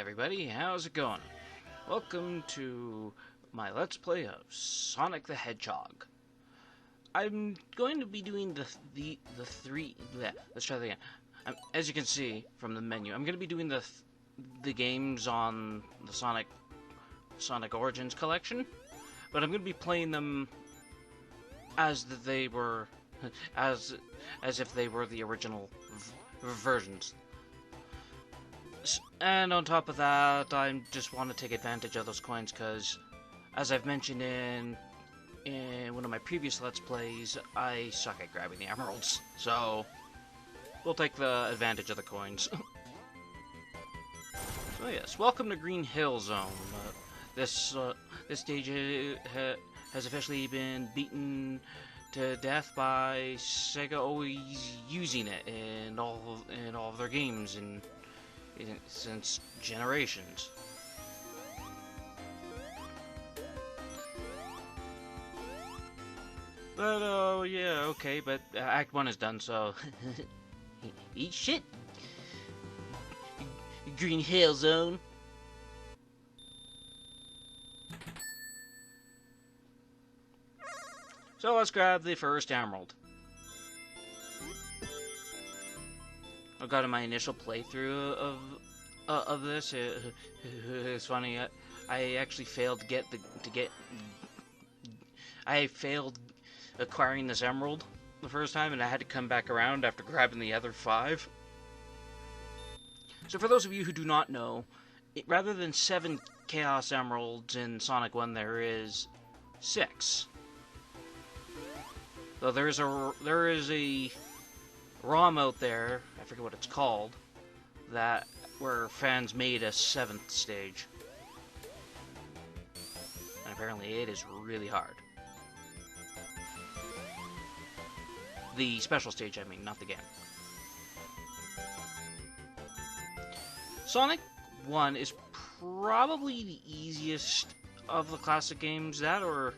everybody, how's it going? Welcome to my Let's Play of Sonic the Hedgehog. I'm going to be doing the three. Let's try that again. As you can see from the menu, I'm going to be doing the games on the Sonic Origins collection, but I'm going to be playing them as they were, as if they were the original versions. And on top of that, I just want to take advantage of those coins because, as I've mentioned in one of my previous Let's Plays, I suck at grabbing the emeralds. So, we'll take the advantage of the coins. So yes, welcome to Green Hill Zone. This stage has officially been beaten to death by Sega, always using it in all of their games since generations. But oh yeah, okay, but Act 1 is done, so eat shit. Green Hill Zone. So let's grab the first emerald. I got in my initial playthrough of this. It's funny. I actually failed I failed acquiring this emerald the first time, and I had to come back around after grabbing the other 5. So for those of you who do not know, rather than 7 Chaos Emeralds in Sonic 1, there is 6. So there is a ROM out there, I forget what it's called, where fans made a 7th stage. And apparently it is really hard. The special stage, I mean, not the game. Sonic 1 is probably the easiest of the classic games. That or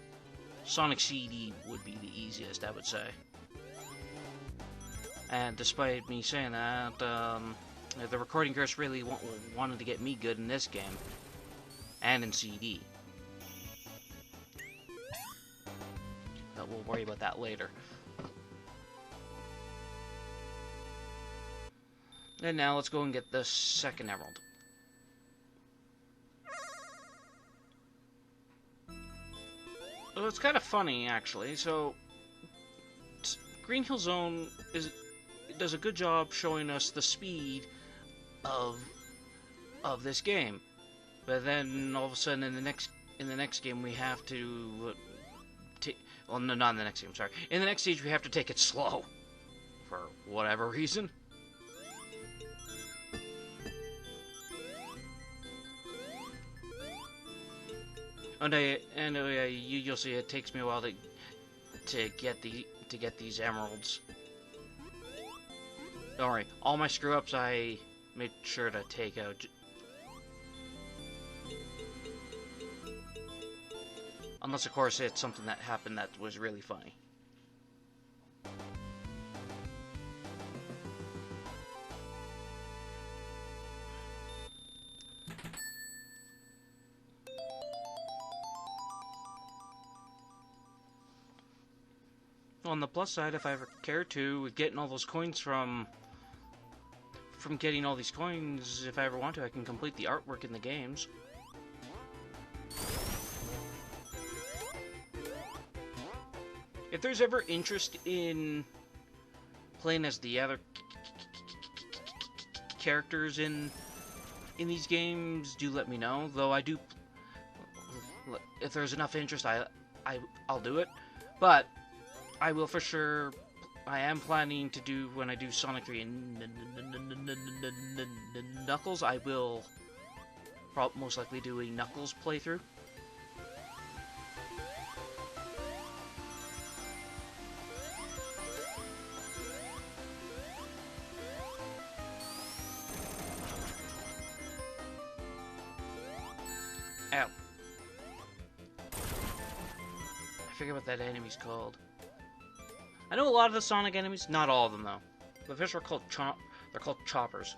Sonic CD would be the easiest, I would say. And despite me saying that, the recording curse really wanted to get me good in this game. And in CD. But we'll worry about that later. And now let's go and get the second emerald. Well, it's kind of funny, actually. So, Green Hill Zone does a good job showing us the speed of this game, but then all of a sudden in the next game we have to well, no, not in the next game. Sorry, in the next stage we have to take it slow for whatever reason. And you'll see it takes me a while to get these emeralds. Don't worry, all my screw-ups I made sure to take out. Unless, of course, it's something that happened that was really funny. On the plus side, if I ever care to, with getting all those coins from getting all these coins, if I ever want to, I can complete the artwork in the games. If there's ever interest in playing as the other characters in these games, do let me know. Though I do, if there's enough interest, I'll do it. But I will for sure. I am planning to do, when I do Sonic 3 and Knuckles, I will most likely do a Knuckles playthrough. Ow. I forget what that enemy's called. I know a lot of the Sonic enemies, not all of them though. The fish are called choppers.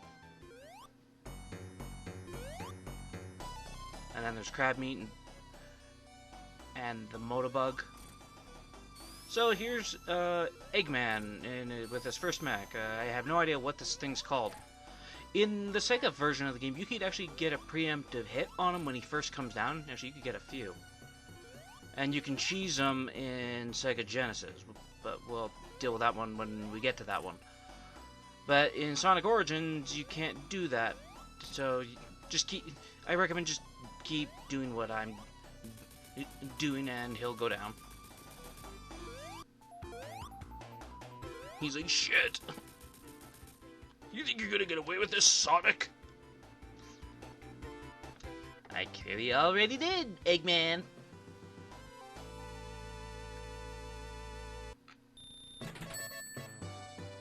And then there's crab meat and the Motobug. So here's Eggman with his first mech. I have no idea what this thing's called. In the Sega version of the game, you could actually get a preemptive hit on him when he first comes down. Actually, you could get a few. And you can cheese him in Sega Genesis, but we'll deal with that one when we get to that one. But in Sonic Origins, you can't do that. So I recommend just keep doing what I'm doing and he'll go down. He's like, shit! You think you're gonna get away with this, Sonic? I clearly already did, Eggman.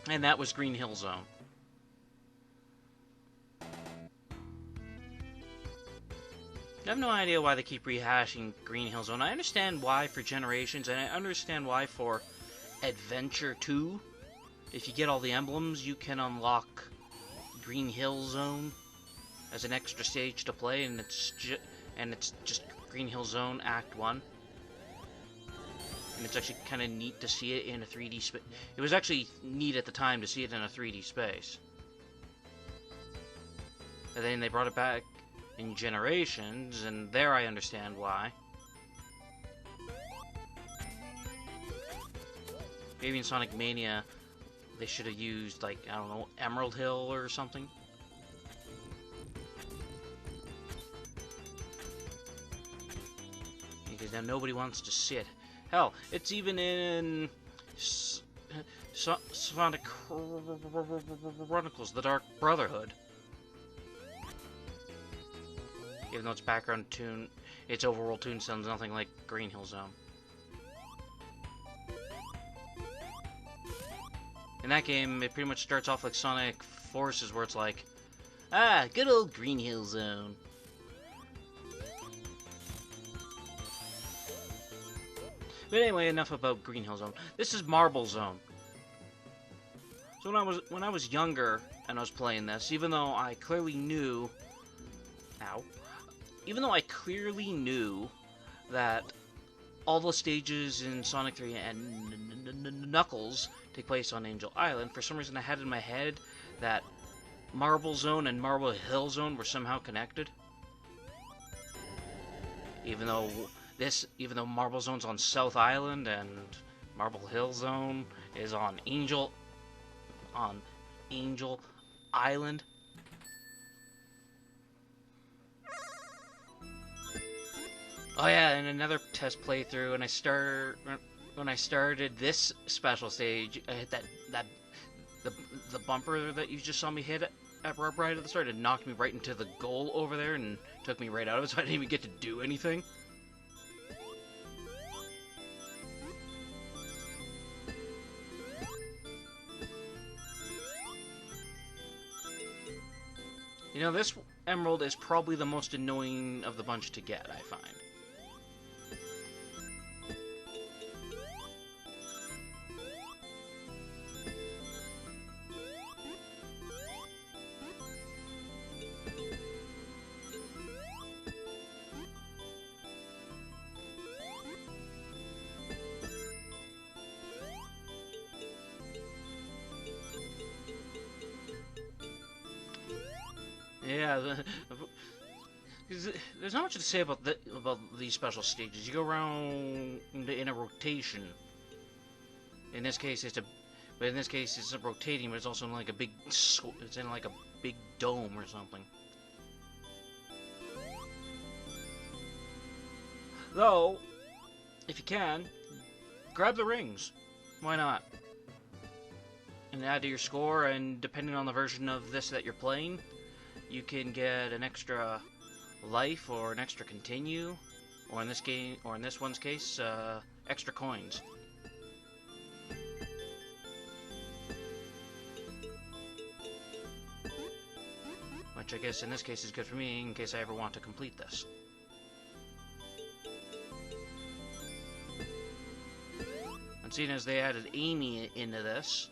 And that was Green Hill Zone. I have no idea why they keep rehashing Green Hill Zone. I understand why for Generations, and I understand why for Adventure 2. If you get all the emblems, you can unlock Green Hill Zone as an extra stage to play, and it's just Green Hill Zone Act 1. And it's actually kind of neat to see it in a 3D space. It was actually neat at the time to see it in a 3D space. And then they brought it back in Generations, and there I understand why. Maybe in Sonic Mania, they should have used, like, I don't know, Emerald Hill or something. Because now nobody wants to see it. Hell, it's even in Sonic Chronicles, The Dark Brotherhood. Even though its background tune, its overall tune sounds nothing like Green Hill Zone. In that game, it pretty much starts off like Sonic Forces, where it's like, ah, good old Green Hill Zone. But anyway, enough about Green Hill Zone. This is Marble Zone. So when I was younger and I was playing this, even though I clearly knew, that all the stages in Sonic 3 and Knuckles take place on Angel Island, for some reason I had in my head that Marble Zone and Marble Hill Zone were somehow connected. Even though Marble Zone's on South Island and Marble Hill Zone is on Angel Island. Oh yeah, and another test playthrough, and when I started this special stage, I hit the bumper that you just saw me hit at right at the start. It knocked me right into the goal over there and took me right out of it, so I didn't even get to do anything. You know, this emerald is probably the most annoying of the bunch to get, I find. Yeah, there's not much to say about these special stages. You go around in a rotation. In this case, it's a rotating, but it's also in like a big, it's in like a big dome or something. Though, if you can, grab the rings. Why not? And add to your score, and depending on the version of this that you're playing, you can get an extra life or an extra continue, or in this one's case, extra coins. Which I guess in this case is good for me in case I ever want to complete this. And seeing as they added Amy into this,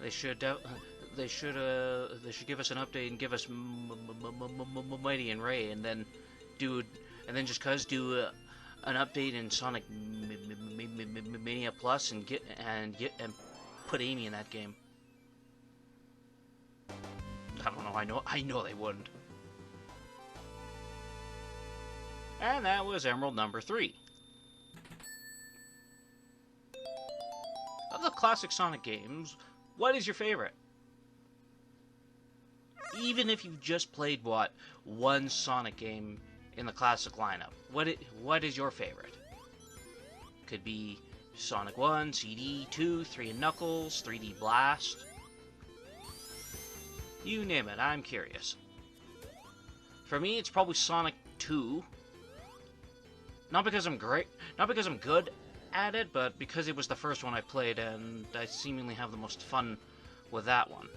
they should give us an update and give us Mighty and Ray, and then do an update in Sonic Mania Plus and put Amy in that game. I don't know. I know they wouldn't. And that was Emerald number 3. Of the classic Sonic games, what is your favorite? Even if you've just played, one Sonic game in the classic lineup, what is your favorite? Could be Sonic 1, CD, 2, 3 and Knuckles, 3D Blast. You name it, I'm curious. For me, it's probably Sonic 2. Not because I'm good at it, but because it was the first one I played, and I seemingly have the most fun with that one.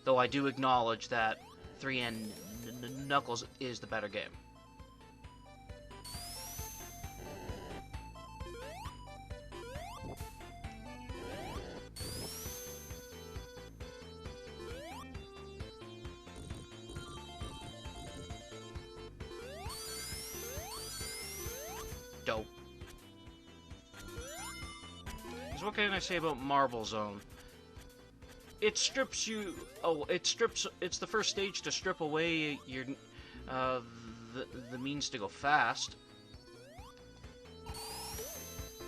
Though I do acknowledge that 3 and Knuckles is the better game. Dope. So what can I say about Marble Zone? It strips you. Oh, it's the first stage to strip away your the means to go fast.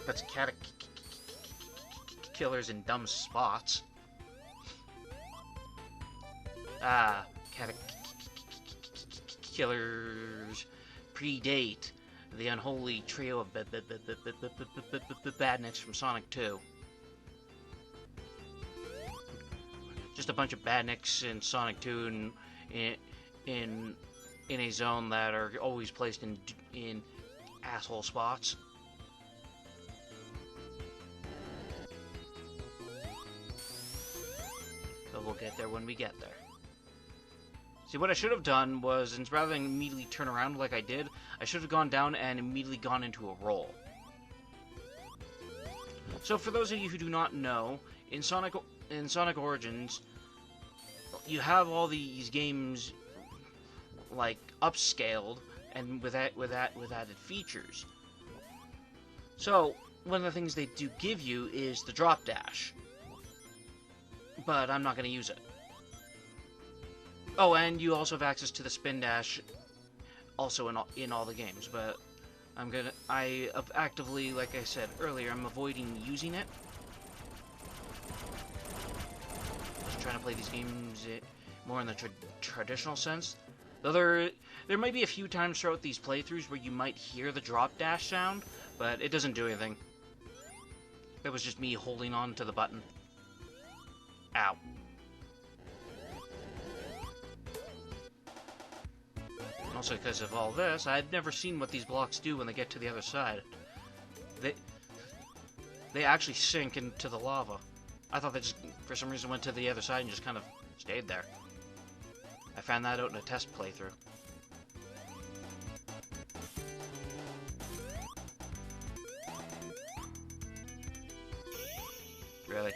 That's killers in dumb spots. Killers predate the unholy trio of badniks from Sonic 2. Just a bunch of badniks in Sonic 2 in a zone that are always placed in asshole spots. But we'll get there when we get there. See, what I should have done was, rather than immediately turn around like I did, I should have gone down and immediately gone into a roll. So for those of you who do not know, in Sonic Origins, you have all these games like upscaled and with added features. So one of the things they do give you is the drop dash, but I'm not going to use it. Oh, and you also have access to the spin dash, also in all the games. But I actively, like I said earlier, I'm avoiding using it. Just trying to play these games more in the traditional sense. Though there might be a few times throughout these playthroughs where you might hear the drop dash sound, but it doesn't do anything. It was just me holding on to the button. Ow. And also because of all this, I've never seen what these blocks do when they get to the other side. They actually sink into the lava. I thought they just, for some reason, went to the other side and just kind of stayed there. I found that out in a test playthrough. Really?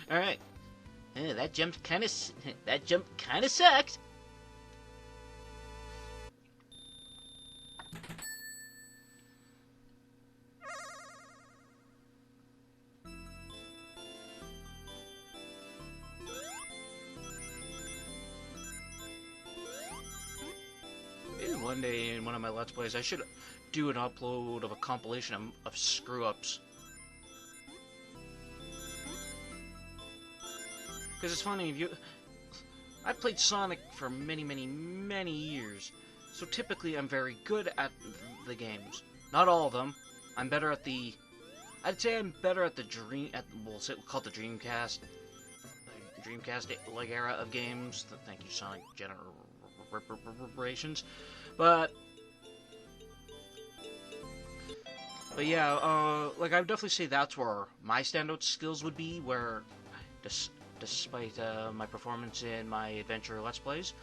Alright. That jump kinda sucked. One day in one of my Let's Plays, I should do an upload of a compilation of screw-ups. Because it's funny, I played Sonic for many, many, many years, so typically I'm very good at the games. Not all of them. I'm better at the... I'd say I'm better at the we'll call it the Dreamcast like era of games. Thank you, Sonic Generations. But yeah, like I would definitely say that's where my standout skills would be, where despite my performance in my adventure Let's Plays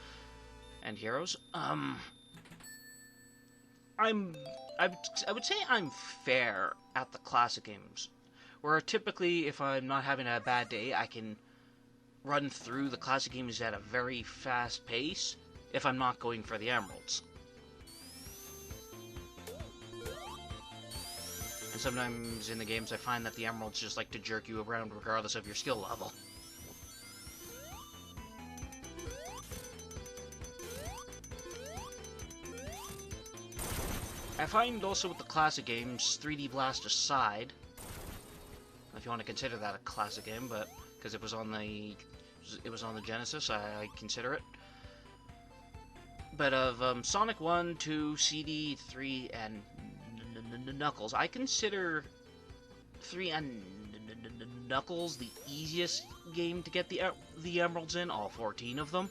and Heroes, I would say I'm fair at the classic games, where typically if I'm not having a bad day, I can run through the classic games at a very fast pace if I'm not going for the emeralds. And sometimes in the games I find that the emeralds just like to jerk you around regardless of your skill level. I find also with the classic games, 3D Blast aside, if you want to consider that a classic game, but because it was on the Genesis, I consider it. But of Sonic 1, 2, CD, 3, and Knuckles, I consider 3 and Knuckles the easiest game to get the emeralds in, all 14 of them.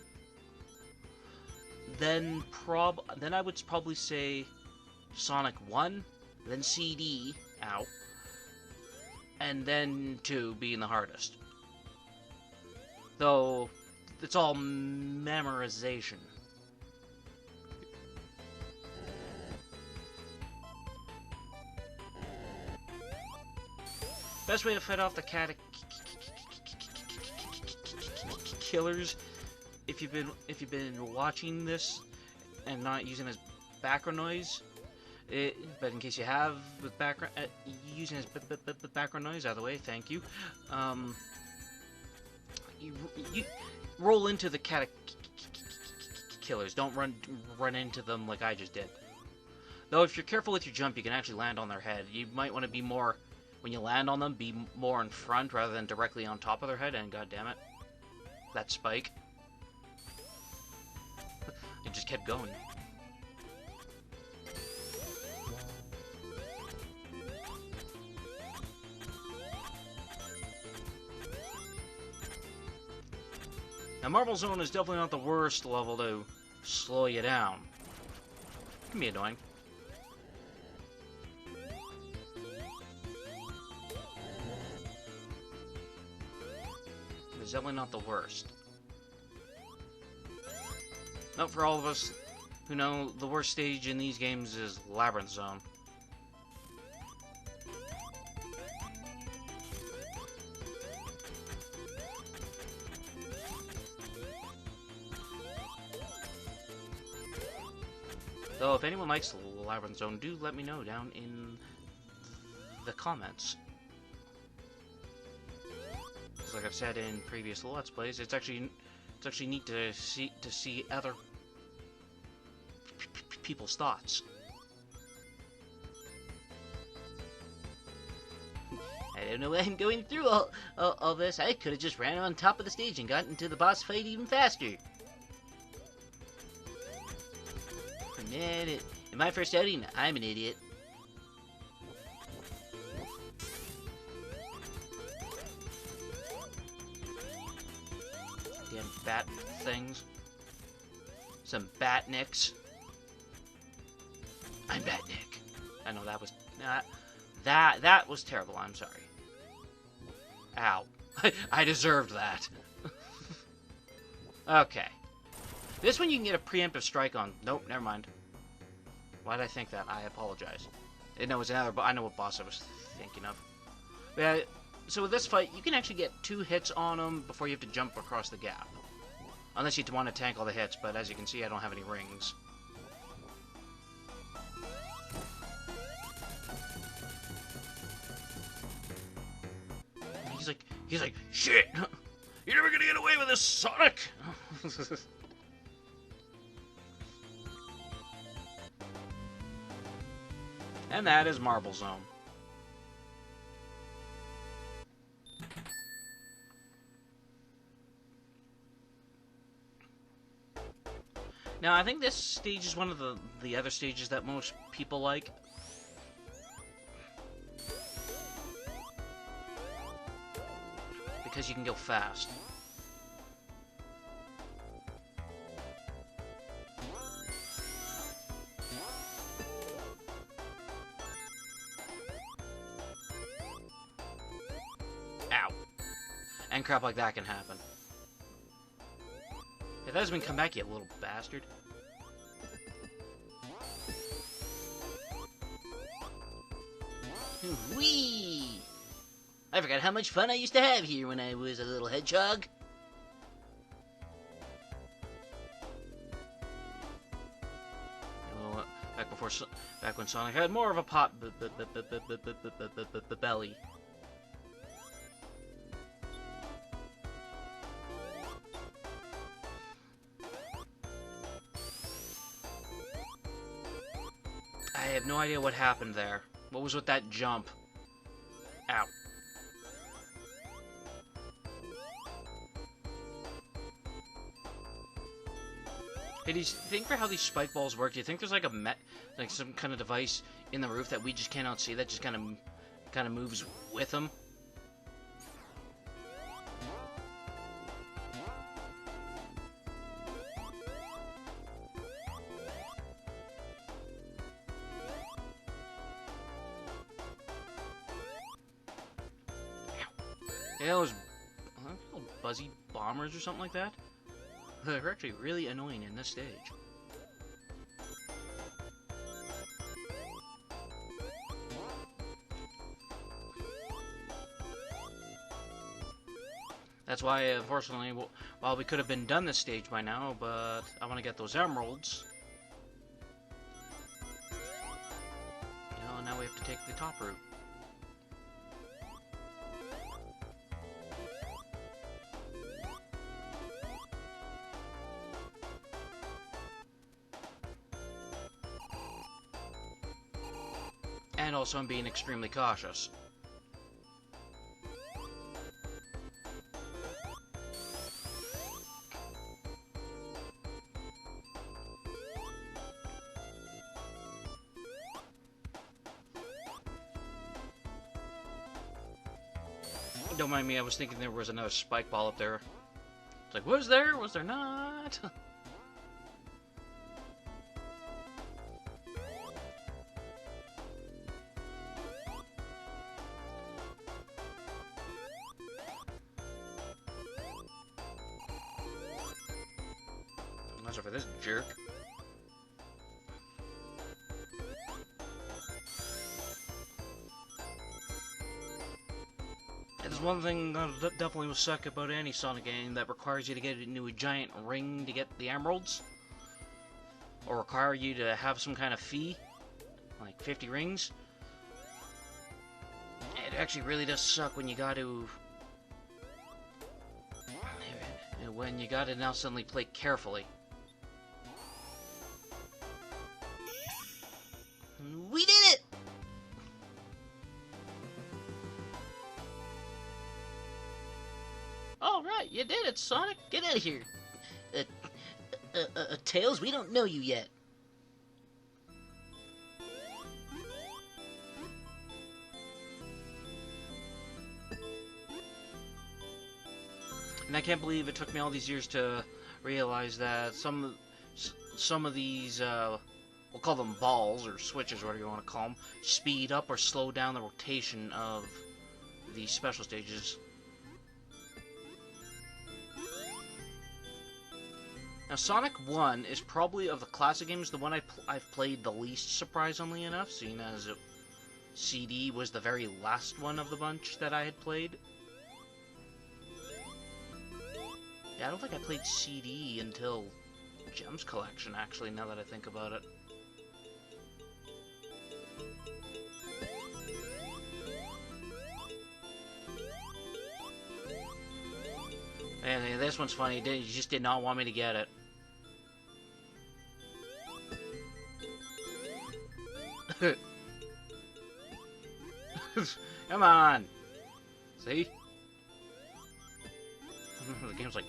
Then I would probably say Sonic 1, then CD, ow, and then 2 being the hardest. Though, it's all memorization. Best way to fight off the killers, if you've been watching this and not using as background noise, but in case you have with background using as background noise, out of the way, thank you. You roll into the killers. Don't run into them like I just did. Though if you're careful with your jump, you can actually land on their head. You might want to be more, when you land on them, be more in front rather than directly on top of their head. And goddammit, that spike. It just kept going. Now, Marble Zone is definitely not the worst level to slow you down. It can be annoying. It's definitely not the worst. Note for all of us who know, the worst stage in these games is Labyrinth Zone. Though, if anyone likes the Labyrinth Zone, do let me know down in the comments. Because like I've said in previous Let's Plays, it's actually neat to see other people's thoughts. I don't know why I'm going through all this. I could have just ran on top of the stage and gotten into the boss fight even faster. Man, in my first outing, I'm an idiot. Damn bat things. Some batnicks. I'm Batnick. I know that was that was terrible. I'm sorry. Ow. I deserved that. Okay. This one you can get a preemptive strike on. Nope, never mind. Why did I think that? I apologize. No, it was another, but I know what boss I was thinking of. But, so with this fight, you can actually get 2 hits on him before you have to jump across the gap. Unless you want to tank all the hits, but as you can see, I don't have any rings. He's like, shit! You're never gonna get away with this, Sonic! And that is Marble Zone. Now, I think this stage is one of the other stages that most people like. Because you can go fast. Ow. And crap like that can happen. If that doesn't come back, you little bastard. Whee! I forgot how much fun I used to have here when I was a little hedgehog. Oh, back before back when Sonic had more of a pot belly. I have no idea what happened there. What was with that jump? Ow. Hey, do you think for how these spike balls work, do you think there's like like some kind of device in the roof that we just cannot see that just kind of moves with them? Yeah, those buzzy bombers or something like that. They're actually really annoying in this stage. That's why, unfortunately, while we could have been done this stage by now, but I want to get those emeralds. You know, now we have to take the top route. And also I'm being extremely cautious. Don't mind me, I was thinking there was another spike ball up there. It's like, was there? Was there not? Not sure for this jerk. There's one thing that definitely will suck about any Sonic game that requires you to get into a giant ring to get the emeralds. Or require you to have some kind of fee. Like 50 rings. It actually really does suck when you gotta... when you gotta now suddenly play carefully. We did it! Alright, you did it, Sonic. Get out of here. Tails, we don't know you yet. And I can't believe it took me all these years to realize that some of these, we'll call them balls, or switches, whatever you want to call them, speed up or slow down the rotation of these special stages. Now, Sonic 1 is probably, of the classic games, the one I've played the least, surprisingly enough, seeing as CD was the very last one of the bunch that I had played. Yeah, I don't think I played CD until Gems Collection, actually, now that I think about it. And this one's funny, you just did not want me to get it. Come on! See? The game's like,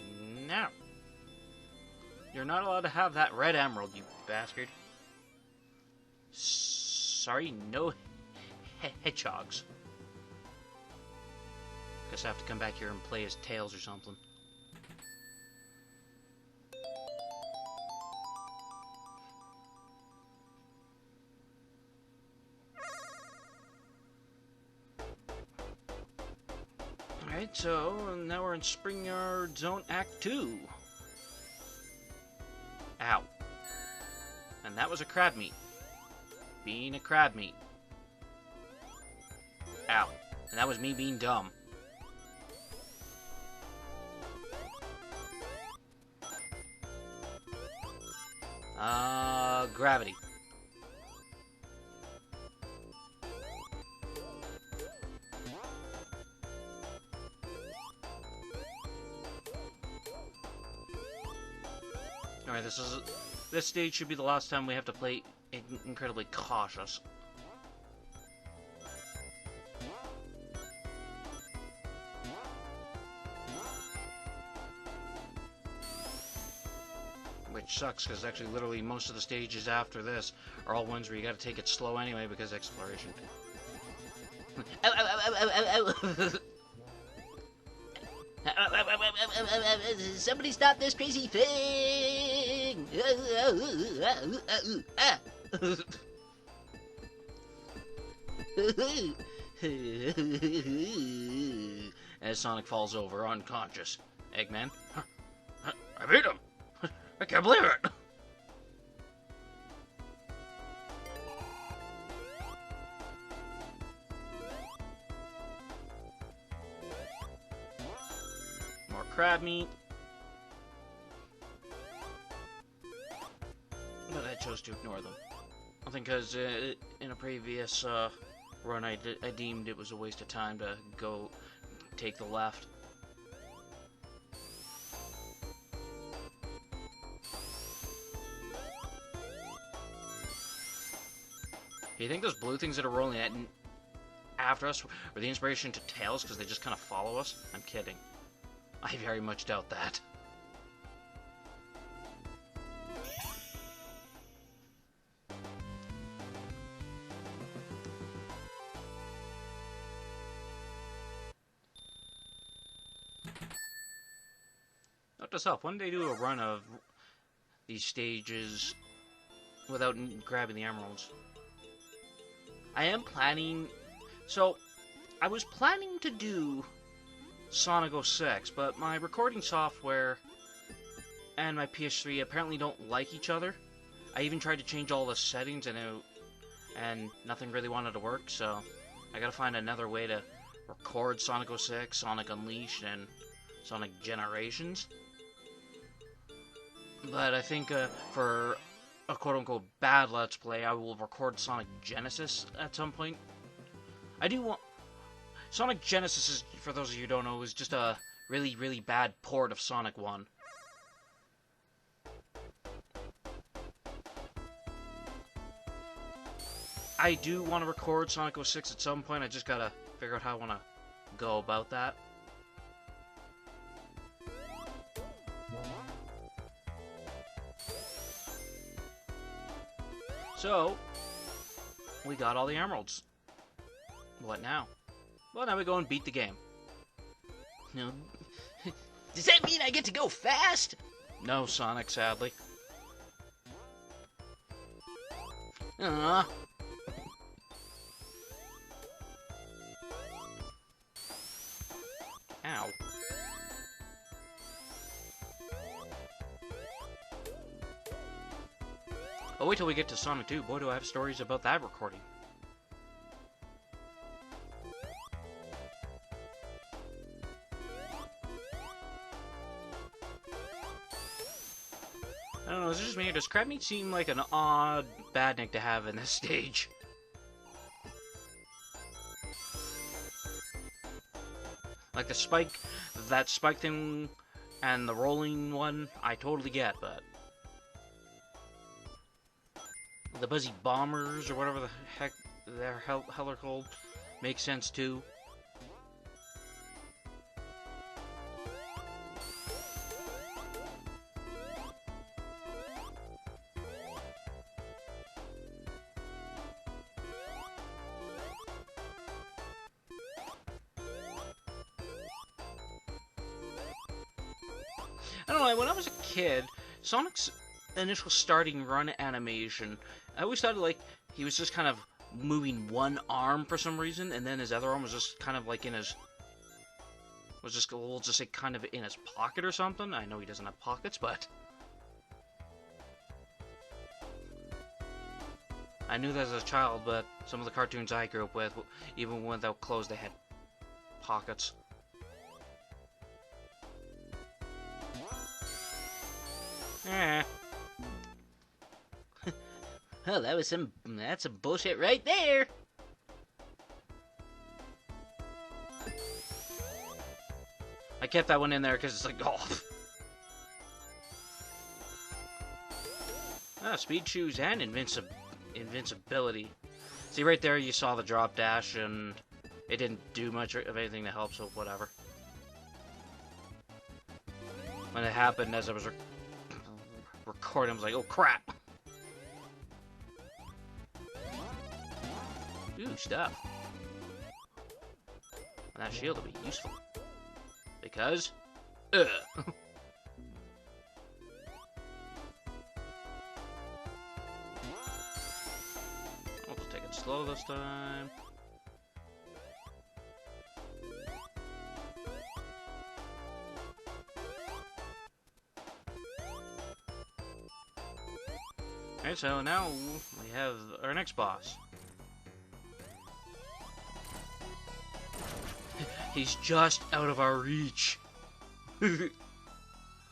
no. You're not allowed to have that red emerald, you bastard. Sorry, no hedgehogs. Guess I have to come back here and play as Tails or something. Alright, so now we're in Spring Yard Zone Act 2. Ow. And that was a crab meat. Being a crab meat. Ow. And that was me being dumb. Gravity. Anyway, this stage should be the last time we have to play incredibly cautious. Which sucks, because actually literally most of the stages after this are all ones where you gotta take it slow anyway because exploration. Ow, ow, ow, ow, ow, ow, ow. Somebody stop this crazy thing! As Sonic falls over unconscious. Eggman? I beat him! I can't believe it! More crab meat. But I chose to ignore them. I think because in a previous run I deemed it was a waste of time to go take the left. Do you think those blue things that are rolling after us were the inspiration to Tails because they just kind of follow us? I'm kidding. I very much doubt that. Note to self, one day do a run of these stages without grabbing the emeralds. I am planning... So, I was planning to do Sonic 06, but my recording software and my PS3 apparently don't like each other. I even tried to change all the settings and nothing really wanted to work, so I gotta find another way to record Sonic 06, Sonic Unleashed, and Sonic Generations. But I think for a quote-unquote bad Let's Play, I will record Sonic Genesis at some point. I do want... Sonic Genesis, is, for those of you who don't know, is just a really, really bad port of Sonic 1. I do want to record Sonic 06 at some point, I just gotta figure out how I want to go about that. So, we got all the emeralds. What now? Well, now we go and beat the game. No. Does that mean I get to go fast? No, Sonic, sadly. Ow. Oh, wait till we get to Sonic 2. Boy, do I have stories about that recording. I don't know, is it just me, or does crab meat seem like an odd badnik to have in this stage? Like the spike, that spike thing and the rolling one, I totally get, but... The Buzzy Bombers, or whatever the heck they're hell are called, makes sense too. I don't know, when I was a kid, Sonic's initial starting run animation, I always thought like he was just kind of moving one arm for some reason, and then his other arm was just kind of like in his, we'll just say kind of in his pocket or something. I know he doesn't have pockets, but I knew that as a child, but some of the cartoons I grew up with, even without clothes, they had pockets. Eh. Well, that's some bullshit right there. I kept that one in there because it's like, oh. Ah, speed shoes and invincibility. See, right there you saw the drop dash, and it didn't do much of anything to help, so whatever. When it happened as I was recording, I was like, oh crap! Ooh, stuff. And that shield will be useful. Because... Ugh! I'll just take it slow this time. Okay, so now we have our next boss. He's just out of our reach.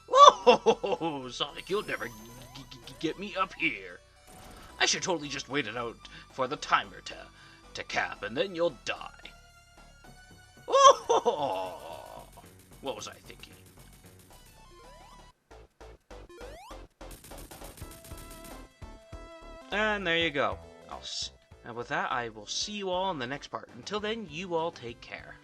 Whoa, Sonic, you'll never get me up here. I should totally just wait it out for the timer to cap, and then you'll die. Oh, what was I thinking? And there you go. And with that, I will see you all in the next part. Until then, you all take care.